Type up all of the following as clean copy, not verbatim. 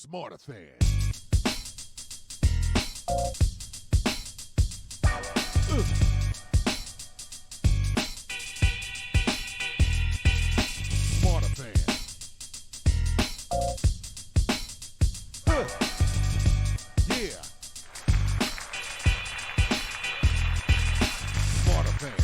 Smarterfan. Smarterfan. Yeah. Smarterfan.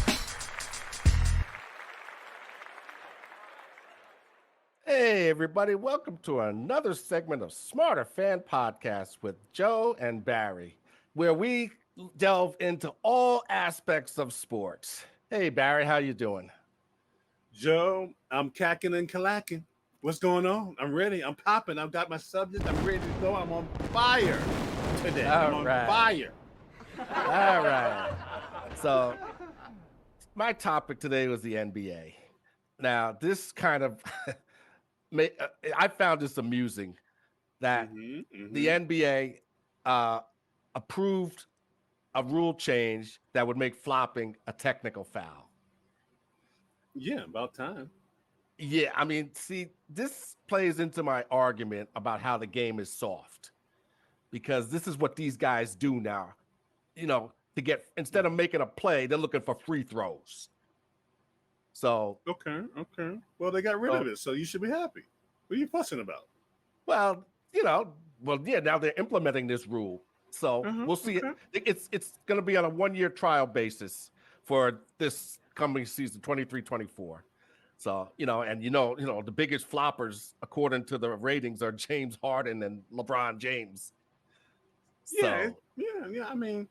Hey, everybody, welcome to another segment of Smarter Fan Podcast with Joe and Barry, where we delve into all aspects of sports. Hey, Barry, how you doing? Joe, I'm cacking and kalacking. What's going on? I'm ready. I'm popping. I've got my subject. I'm ready to go. I'm on fire today. I'm on fire. All right. So, my topic today was the NBA. Now, this kind of, I found this amusing that the NBA approved a rule change that would make flopping a technical foul. Yeah, about time. Yeah, I mean, see, this plays into my argument about how the game is soft because this is what these guys do now. You know, to get instead of making a play, they're looking for free throws. So, Okay. Well, they got rid of it, so you should be happy. What are you fussing about? well, yeah, now they're implementing this rule. So we'll see okay. It's going to be on a 1-year trial basis for this coming season, 23-24. So, the biggest floppers, according to the ratings, are James Harden and LeBron James. So, Yeah. I mean,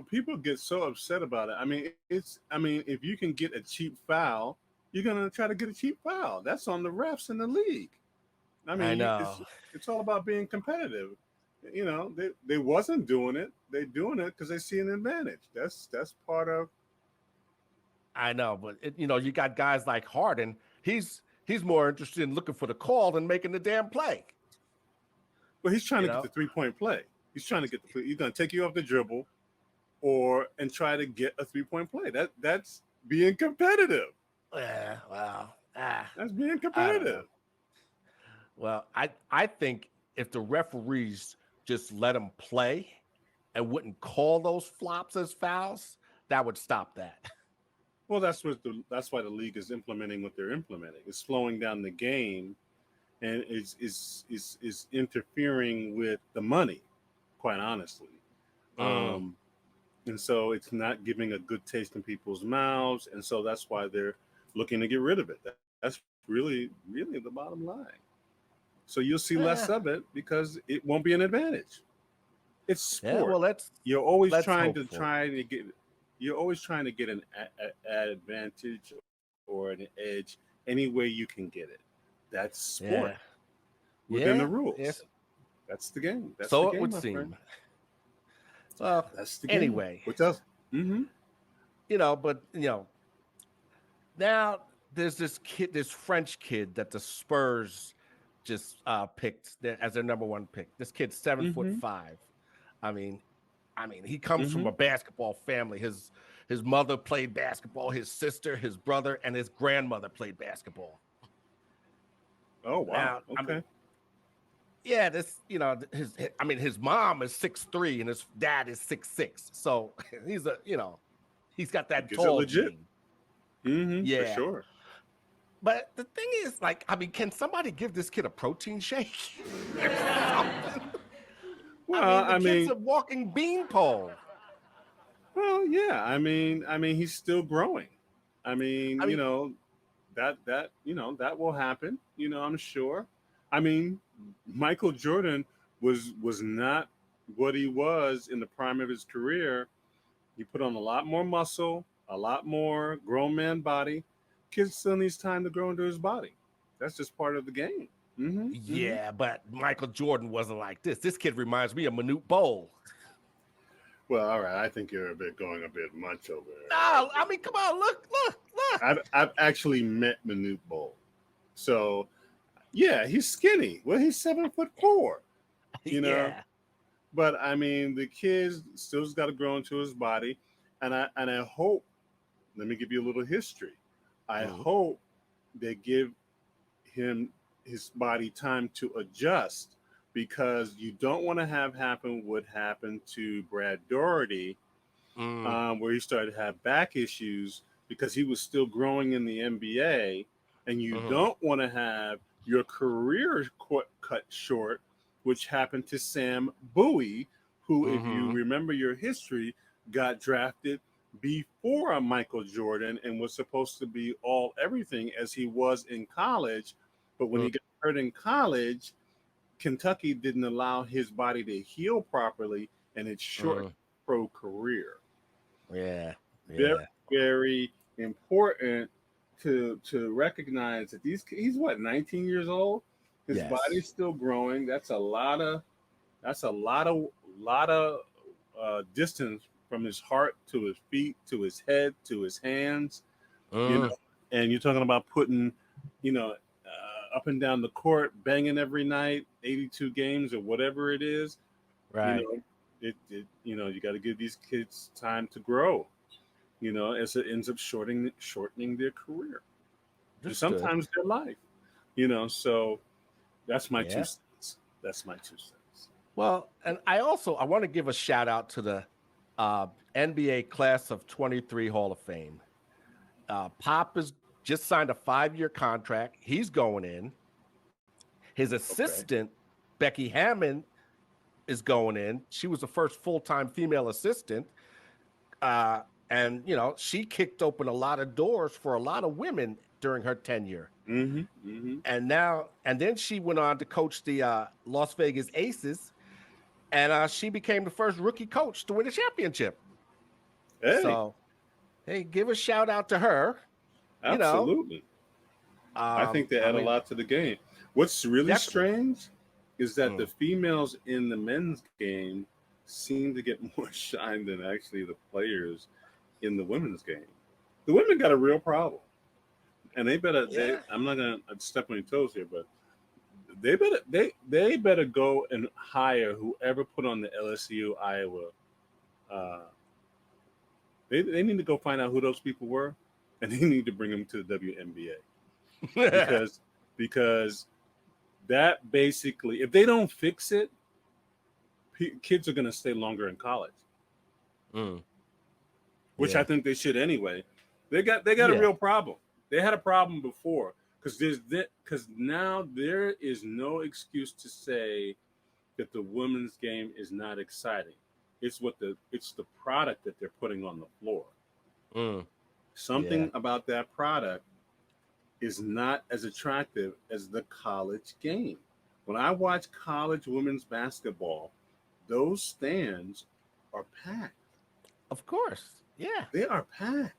people get so upset about it. I mean, if you can get a cheap foul, you're gonna try to get a cheap foul. That's on the refs in the league. I mean, I know. it's all about being competitive. They wasn't doing it. They're doing it because they see an advantage. That's part of. I know, but you got guys like Harden. He's more interested in looking for the call than making the damn play. Well, he's trying to get the 3-point play. He's trying to get the. He's going to take you off the dribble, and try to get a 3-point play. That's being competitive. Yeah, well, that's being competitive. Well, I think if the referees just let them play and wouldn't call those flops as fouls, that would stop that. Well, that's why the league is implementing what they're implementing. It's slowing down the game, and is interfering with the money, quite honestly. And so it's not giving a good taste in people's mouths, and so that's why they're looking to get rid of it. That's really, really the bottom line. So you'll see less of it because it won't be an advantage. It's sport. Yeah, well, you're always trying to get. You're always trying to get an advantage or an edge any way you can get it. That's sport within the rules. Yeah. That's the game. That's so the game, it would my seem. Friend. Well, that's the game. Anyway, what else? But now there's this French kid that the Spurs just picked as their number one pick. This kid's 7'5". I mean, he comes from a basketball family. His mother played basketball. His sister, his brother, and his grandmother played basketball. Oh wow! Now, okay. His mom is 6'3" and his dad is 6'6". So he's got that tall legit. Yeah, for sure. But the thing is, can somebody give this kid a protein shake? Well, the kid's a walking beanpole. Well, yeah. I mean, he's still growing. That will happen. I'm sure. I mean, Michael Jordan was not what he was in the prime of his career. He put on a lot more muscle, a lot more grown man body. Kid still needs time to grow into his body. That's just part of the game. Yeah, but Michael Jordan wasn't like this. This kid reminds me of Manute Bol. Well, all right. I think you're going a bit much over there. No, come on, look. I've actually met Manute Bol. So, yeah, he's skinny. Well, he's 7'4". Yeah. But the kid still's got to grow into his body, and I hope. Let me give you a little history. I hope they give him his body time to adjust because you don't want to have happen what happened to Brad Doherty, where he started to have back issues because he was still growing in the NBA, and you don't want to have your career cut short, which happened to Sam Bowie, who, if you remember your history, got drafted before Michael Jordan and was supposed to be all everything as he was in college. But when he got hurt in college, Kentucky didn't allow his body to heal properly, and it shortened pro career. Yeah. Very, very important to recognize that he's what, 19 years old? His body's still growing. That's a lot of distance from his heart to his feet to his head to his hands. You know, and you're talking about putting, up and down the court, banging every night, 82 games or whatever it is. Right. You got to give these kids time to grow. As it ends up shortening their career, and sometimes their life. So that's my 2 cents. That's my 2 cents. Well, and I want to give a shout out to the NBA class of 23 Hall of Fame. Pop has just signed a 5-year contract. He's going in. His assistant, Becky Hammond, is going in. She was the first full-time female assistant. And, she kicked open a lot of doors for a lot of women during her tenure. And then she went on to coach the Las Vegas Aces, and she became the first rookie coach to win a championship. Hey. So, give a shout out to her. Absolutely. I think they add a lot to the game. What's really strange is that the females in the men's game seem to get more shine than actually the players in the women's game. The women got a real problem, and they better. I'm not gonna step on your toes here, but they better go and hire whoever put on the LSU Iowa. They need to go find out who those people were, and they need to bring them to the WNBA because that basically, if they don't fix it, kids are going to stay longer in college. Which I think they should anyway. They got a real problem. They had a problem before because now there is no excuse to say that the women's game is not exciting. It's the product that they're putting on the floor. Something about that product is not as attractive as the college game. When I watch college women's basketball, those stands are packed. Of course. Yeah. They are packed.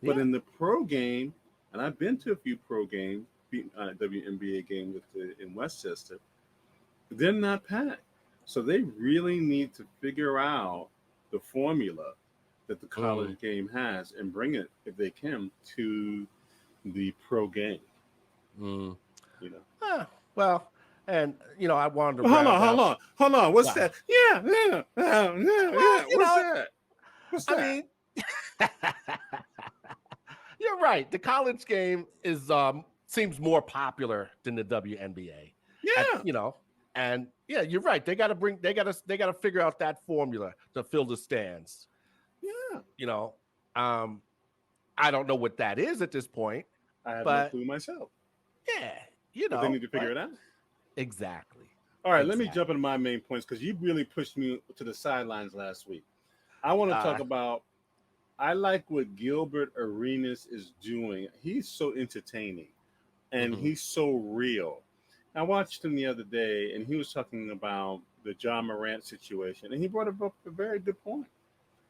But in the pro game, and I've been to a few pro games, WNBA games in Westchester, they're not packed. So they really need to figure out the formula that the college game has and bring it, if they can, to the pro game. Well, and I wanted to hold on. What's that? Yeah. What's that? I mean, you're right. The college game is seems more popular than the WNBA. Yeah. And you're right. They got to figure out that formula to fill the stands. Yeah. I don't know what that is at this point. I have no clue myself. Yeah. But they need to figure it out. Exactly. All right, let me jump into my main points because you really pushed me to the sidelines last week. I want to talk about, I like what Gilbert Arenas is doing. He's so entertaining and he's so real. I watched him the other day and he was talking about the Ja Morant situation and he brought up a very good point.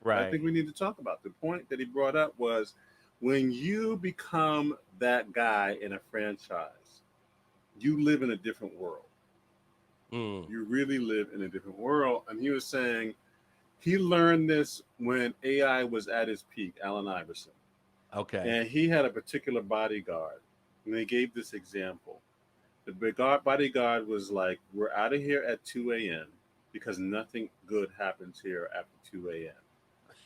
Right. I think we need to talk about. The point that he brought up was when you become that guy in a franchise, you live in a different world. You really live in a different world. And he was saying he learned this when AI was at its peak, Allen Iverson. Okay. And he had a particular bodyguard. And they gave this example. The bodyguard was like, we're out of here at 2 a.m. because nothing good happens here after 2 a.m.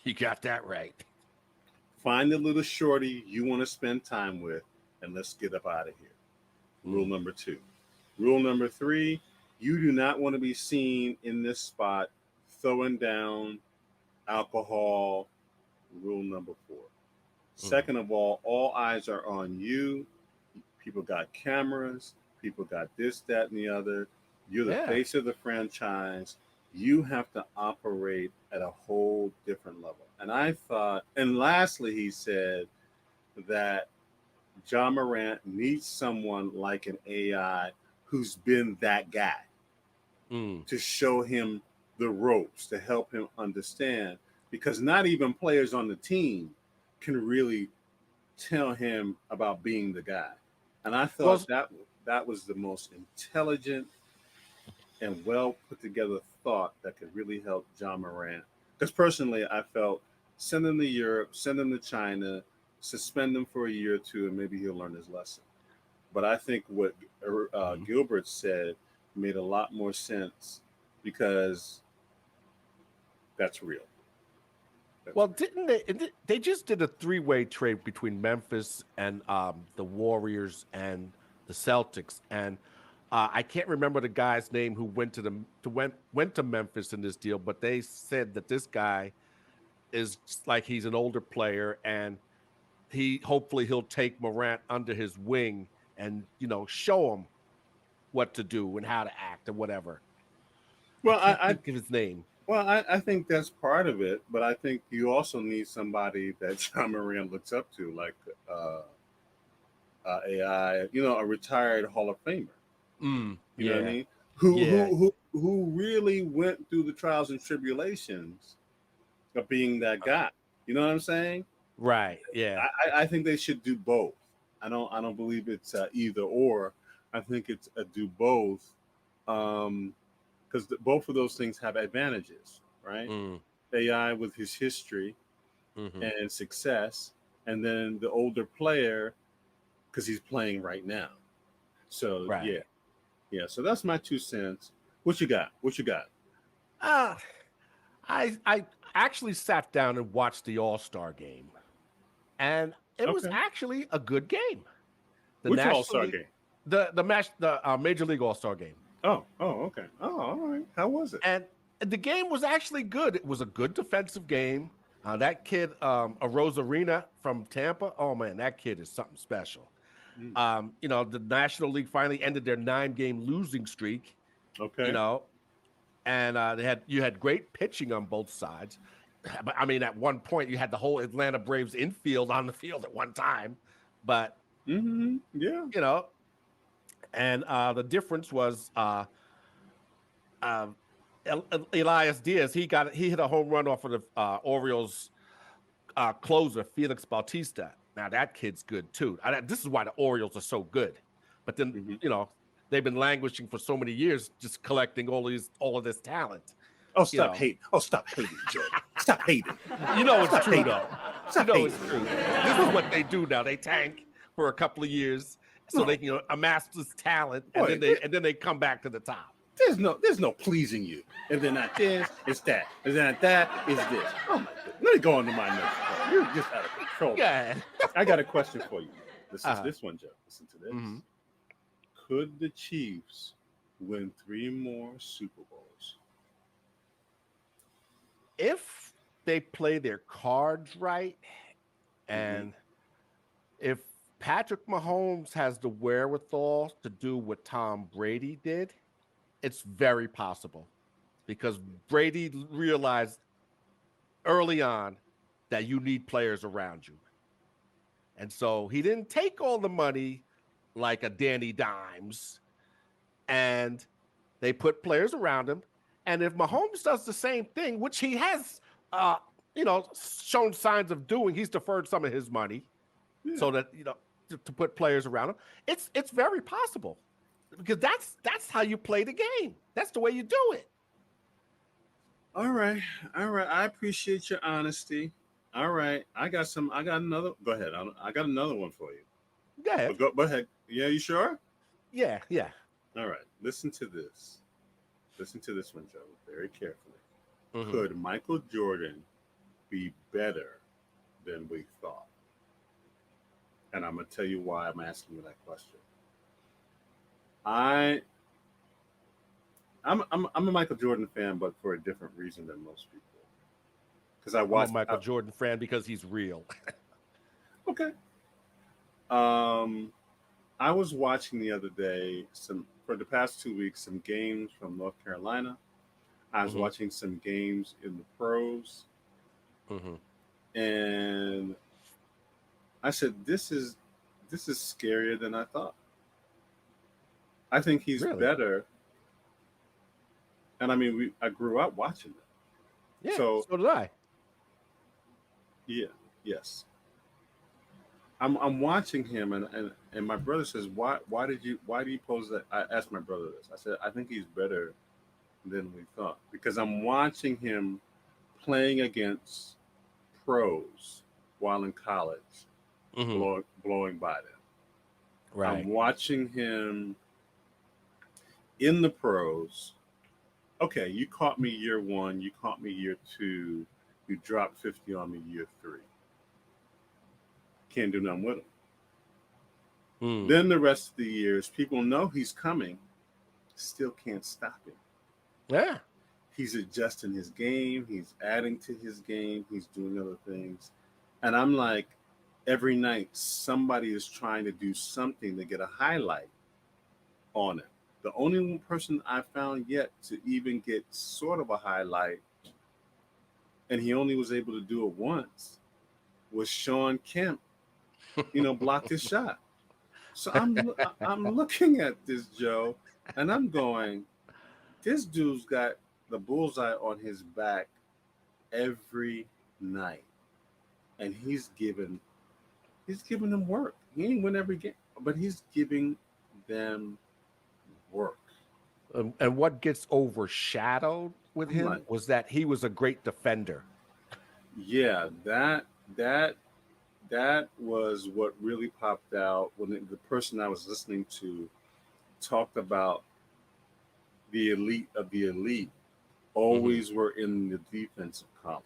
You got that right. Find the little shorty you want to spend time with, and let's get up out of here. Rule number 2. Rule number 3, You do not want to be seen in this spot throwing down alcohol. Rule number 4. Second of all eyes are on you. People got cameras. People got this, that, and the other. You're the Yeah. face of the franchise. You have to operate at a whole different level. And I thought, and lastly, he said that Ja Morant needs someone like an AI who's been that guy to show him the ropes, to help him understand. Because not even players on the team can really tell him about being the guy. And I thought that was the most intelligent and well put together thought that could really help Ja Morant. Because personally, I felt send him to Europe, send him to China, suspend him for a year or two, and maybe he'll learn his lesson. But I think what Gilbert said made a lot more sense because that's real. Well, didn't they? They just did a 3-way trade between Memphis and the Warriors and the Celtics, and I can't remember the guy's name who went to Memphis in this deal, but they said that this guy is like he's an older player, and hopefully he'll take Morant under his wing and show him what to do and how to act or whatever. Well, I can't think of his name. Well, I think that's part of it, but I think you also need somebody that Ja Morant looks up to, like AI, a retired Hall of Famer. You know what I mean? Who really went through the trials and tribulations of being that guy. You know what I'm saying? Right. Yeah. I think they should do both. I don't believe it's either or. I think it's a do both. Because both of those things have advantages, right? AI with his history and success, and then the older player because he's playing right now. So yeah. So that's my 2 cents. What you got? I actually sat down and watched the All-Star game, and it was actually a good game. Which All-Star game? The Major League All-Star game. Oh, okay. Oh, all right. How was it? And the game was actually good. It was a good defensive game. That kid, Rosarina from Tampa, oh man, that kid is something special. The National League finally ended their 9-game losing streak. Okay. And you had great pitching on both sides. But I mean, at one point, you had the whole Atlanta Braves infield on the field at one time. But yeah, and the difference was Elias Diaz. He hit a home run off of the Orioles closer, Felix Bautista. Now that kid's good too. This is why the Orioles are so good. But then they've been languishing for so many years, just collecting all of this talent. Oh, stop hating! Oh, stop hating, Joe! Stop hating! It's true though. It's true. This is what they do now. They tank for a couple of years so they can amass this talent, and then they come back to the top. There's no pleasing you, and then not this, it's that, and then that is this. Oh my goodness! Let me go on to my next point. You're just out of control. Yeah. I got a question for you. Listen to this one, Joe. Listen to this. Could the Chiefs win 3 more Super Bowls? If they play their cards right, and if Patrick Mahomes has the wherewithal to do what Tom Brady did, it's very possible, because Brady realized early on that you need players around you. And so he didn't take all the money like a Danny Dimes, and they put players around him. And if Mahomes does the same thing, which he has, shown signs of doing, he's deferred some of his money so that, to put players around him. It's very possible, because that's how you play the game. That's the way you do it. All right. I appreciate your honesty. All right. I got another. Go ahead. I got another one for you. Go ahead. Go ahead. Yeah, you sure? Yeah. All right. Listen to this. Listen to this one, Joe, very carefully. Could Michael Jordan be better than we thought? And I'm going to tell you why I'm asking you that question. I'm a Michael Jordan fan, but for a different reason than most people. Because I I'm a watched. Michael Jordan fan because he's real. Okay. Um, I was watching the other day some for the past 2 weeks some games from North Carolina. I was Hmm. watching some games in the pros, Hmm. and I said, "This is scarier than I thought." I think he's Really? better, and I mean, I grew up watching it, Yeah. so So did I. yeah, yes. I'm watching him, and my brother says, why do you pose that? I asked my brother this. I said, I think he's better than we thought because I'm watching him playing against pros while in college, Hmm. blowing by them. I'm Right. watching him in the pros. Okay, you caught me year one, you caught me year two, you dropped 50 on me year three. Can't do nothing with him. Mm. Then the rest of the years, people know he's coming, still can't stop him. Yeah. He's adjusting his game, he's adding to his game, he's doing other things. And I'm like, every night somebody is trying to do something to get a highlight on it. The only person I found yet to even get sort of a highlight, and he only was able to do it once, was Sean Kemp. Blocked his shot. So I'm looking at this Joe, and I'm going, this dude's got the bullseye on his back every night, and he's giving them work. He ain't win every game, but he's giving them work. And what gets overshadowed with I'm him like, was that he was a great defender. yeah, that was what really popped out when the person I was listening to talked about the elite of the elite Hmm. always were in the defensive column,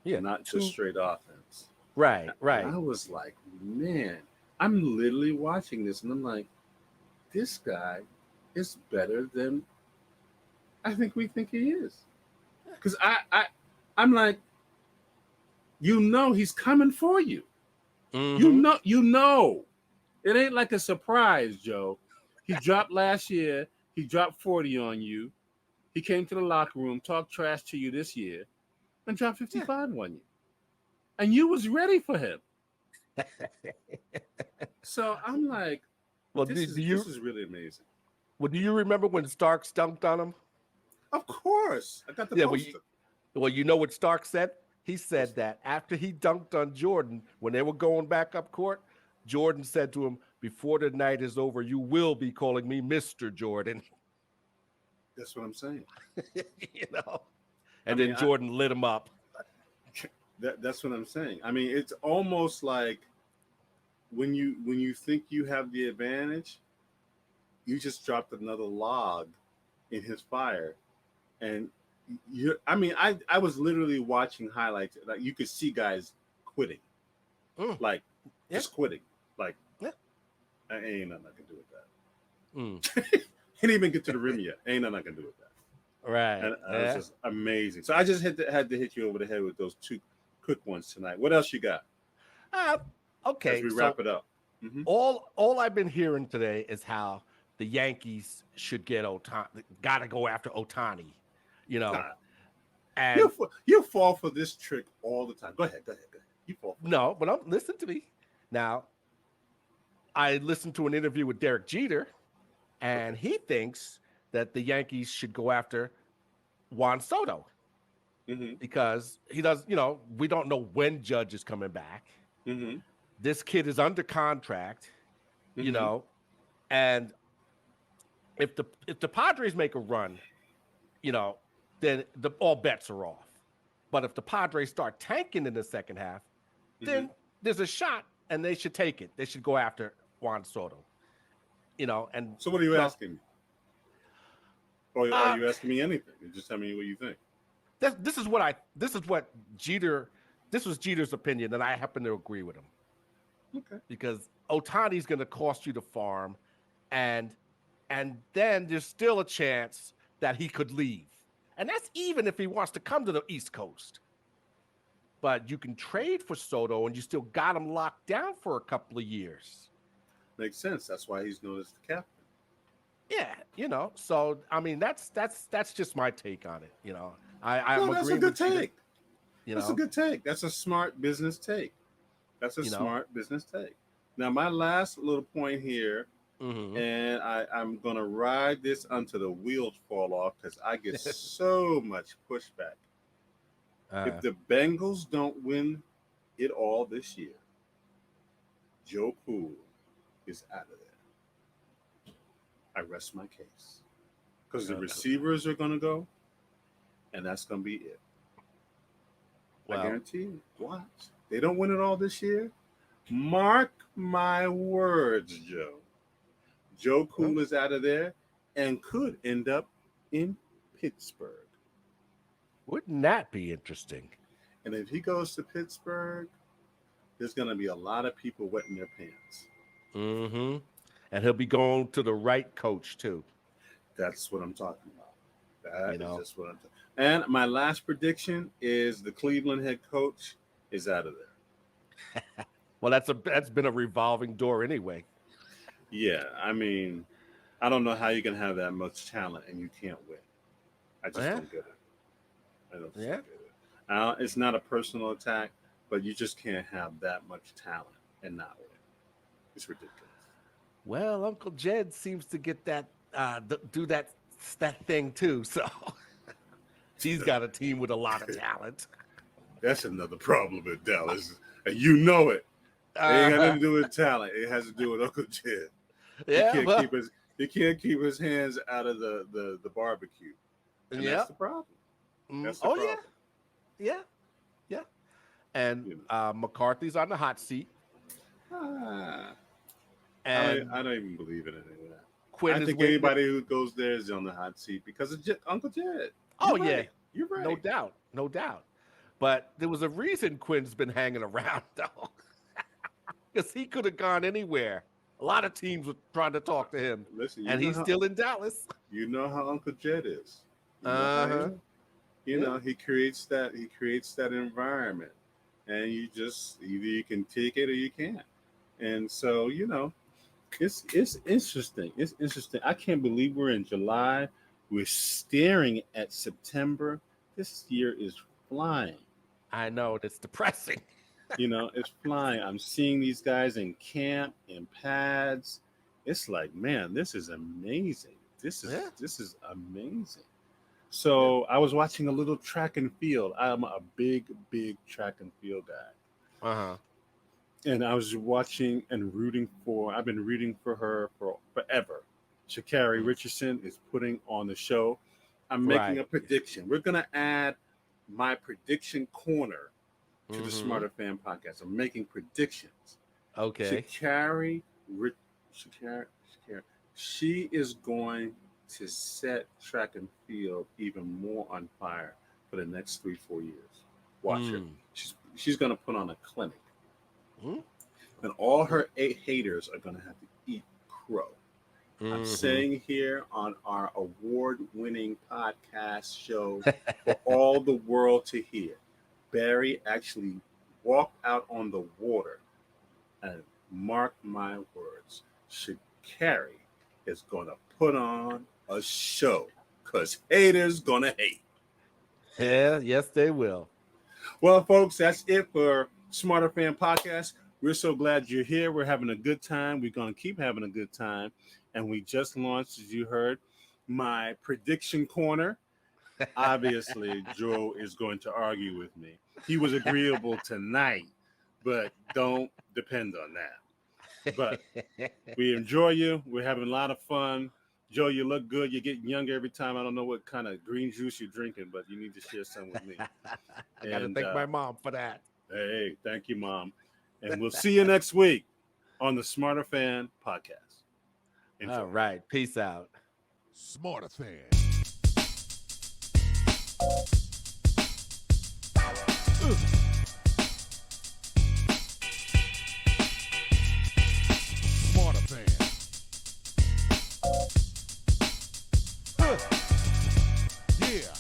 Yeah. not just Two. straight offense. Right. And Right. I was like, man, I'm literally watching this and I'm like, this guy is better than I think he is. Because I'm like, he's coming for you. Hmm. You know. It ain't like a surprise, Joe. He dropped last year, he dropped 40 on you. He came to the locker room, talked trash to you this year, and dropped Yeah. 55 on you. And you was ready for him. So I'm like, Well, this do is this you is really amazing. do you remember when Starks dunked on him? Of course. I got the Yeah. poster. Well, you know what Stark said? He What's said that after he dunked on Jordan, when they were going back up court, Jordan said to him, "Before the night is over, you will be calling me Mr. Jordan." That's what I'm saying. you know. I And mean, then Jordan lit him up. that's what I'm saying. I mean, it's almost like when you think you have the advantage, you just dropped another log in his fire, and I mean, I was literally watching highlights. Like you could see guys quitting, Mm, like yeah, just quitting. Like yeah. I ain't nothing I can do with Mm, that. He didn't even get to the rim yet. Ain't nothing I can do with that. right. And it was Yeah. just amazing. So I just had to hit you over the head with those two quick ones tonight. What else you got Uh, as okay. we So wrap it up? Mm-hmm. all I've been hearing today is how the Yankees should get Otani, got to go after Otani, you know. Nah, And you fall for this trick all the time. Go ahead, go ahead, go ahead. You fall for it. no, but listen to me. Now, I listened to an interview with Derek Jeter, Okay. and he thinks that the Yankees should go after Juan Soto Mm-hmm. because he does, we don't know when Judge is coming back. Mm-hmm. This kid is under contract, you Mm-hmm. know, and if the Padres make a run, you know, then all bets are off. But if the Padres start tanking in the second half, Mm-hmm. then there's a shot and they should take it. They should go after Juan Soto, and So what are you you know, asking me? Or are uh, you asking me anything? You're just tell me what you think. this is what Jeter, this was Jeter's opinion, and I happen to agree with him Okay. because Otani's going to cost you the farm, and and then there's still a chance that he could leave. And that's even if he wants to come to the East Coast. But you can trade for Soto and you still got him locked down for a couple of years. Makes sense. That's why he's known as the captain. Yeah, So I mean, that's just my take on it. I'm That's a agreeing good with you. take. That's a good take. That's a smart business take. Smart business take. Now, my last little point here, and I'm gonna ride this until the wheels fall off because I get so much pushback. If the Bengals don't win it all this year, Joe Cool is out of there. I rest my case. Because the receivers are going to go, and that's going to be it. Well, I guarantee you. Watch. They don't win it all this year. Mark my words, Joe. Joe Cool is out of there and could end up in Pittsburgh. Wouldn't that be interesting? And if he goes to Pittsburgh, there's going to be a lot of people wetting their pants. Mm-hmm. And he'll be going to the right coach, too. That's what I'm talking about. That is just what I'm talking about. And my last prediction is the Cleveland head coach is out of there. Well, that's been a revolving door anyway. Yeah, I mean, I don't know how you can have that much talent and you can't win. I just don't get it. I don't get it. It's not a personal attack, but you just can't have that much talent and not win. It's ridiculous. Well, Uncle Jed seems to get that do that thing too. So he's got a team with a lot of talent. That's another problem in Dallas, and you know it. It ain't got nothing to do with talent. It has to do with Uncle Jed. Yeah, he can't keep his hands out of the barbecue. And that's the problem. That's the problem. Yeah. And McCarthy's on the hot seat. And I don't even believe in any of that. Quinn I think anybody who goes there is on the hot seat because of Uncle Jed. You're right. No doubt. But there was a reason Quinn's been hanging around, though, because he could have gone anywhere. A lot of teams were trying to talk to him, and he's still in Dallas. You know how Uncle Jed is. He creates that environment, and you just either you can take it or you can't. And so it's interesting. It's interesting. I can't believe we're in July. We're staring at September. This year is flying. I know, it's depressing. It's flying. I'm seeing these guys in camp, in pads. It's like, man, this is amazing. This is amazing. So I was watching a little track and field. I'm a big track and field guy. And I was watching and rooting for. I've been rooting for her for forever. Sha'Carri Richardson is putting on the show. I'm making a prediction. We're gonna add my prediction corner to the Smarterfan podcast. I'm making predictions. Okay. Sha'Carri, she is going to set track and field even more on fire for the next 3-4 years. Watch her. She's going to put on a clinic. And all her 8 haters are going to have to eat crow. I'm saying here on our award-winning podcast show for all the world to hear, Barry actually walked out on the water, and mark my words, Sha'Carri is going to put on a show because haters going to hate. Yeah, yes, they will. Well, folks, that's it for Smarterfan Podcast. We're so glad you're here. We're having a good time. We're going to keep having a good time. And we just launched, as you heard, my prediction corner. Obviously, Joe is going to argue with me. He was agreeable tonight, but don't depend on that. But we enjoy you. We're having a lot of fun. Joe, you look good. You're getting younger every time. I don't know what kind of green juice you're drinking, but you need to share some with me. I got to thank my mom for that. Hey, thank you, Mom. And we'll see you next week on the Smarterfan Podcast. Enjoy. All right. Peace out. Smarterfan. Smarterfan. Yeah.